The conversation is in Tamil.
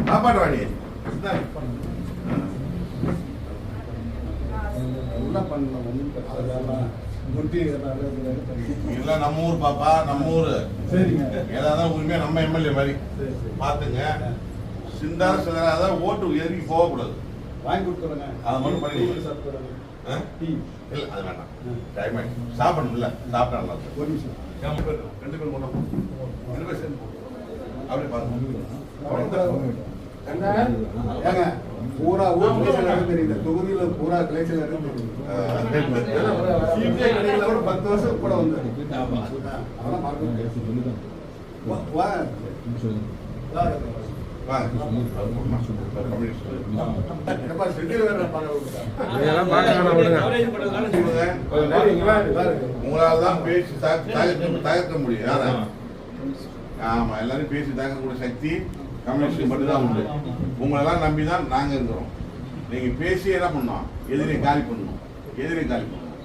சாப்பாடு வாடி இதெல்லாம் நம்ம ஊர் பாப்பா, நம்ம ஊரு. சரிங்க. ஏதாவது உரிமையா நம்ம எம்எல்ஏ மாதிரி பாத்துங்க. சிந்தார சிலராதான் ஓட்டு எதிர்க்கு போகக்கூடாது. வாங்கி கொடுத்துருங்க. அதை மட்டும் பண்ணி இல்ல, அது வேண்டாம். டைம் ஆயிடுச்சு. சாப்பிடணும்ல, சாப்பிட்டா நல்லா இருக்கும். ஒரு நிமிஷம். 2 பேர் மட்டும் 2 பேர் சேர்ந்து அப்படி பாருங்க. பூரா தெரியுது, தொகுதியில பூரா கிளைச்சல் தெரியுது. 10 வருஷம் கூட வந்து உங்களால்தான் பேசி தகர்க்க முடியும். ஆமா, எல்லாரும் பேசி தகர்க்கக்கூடிய சக்தி கம்யூனிஸ்ட் மட்டும்தான் உண்டு. உங்களெல்லாம் நம்பிதான் நாங்க இருக்கிறோம். நீங்க பேசி என்ன பண்ணோம், எதிரை காலி பண்ணணும், எதிரை காலி பண்ணணும்.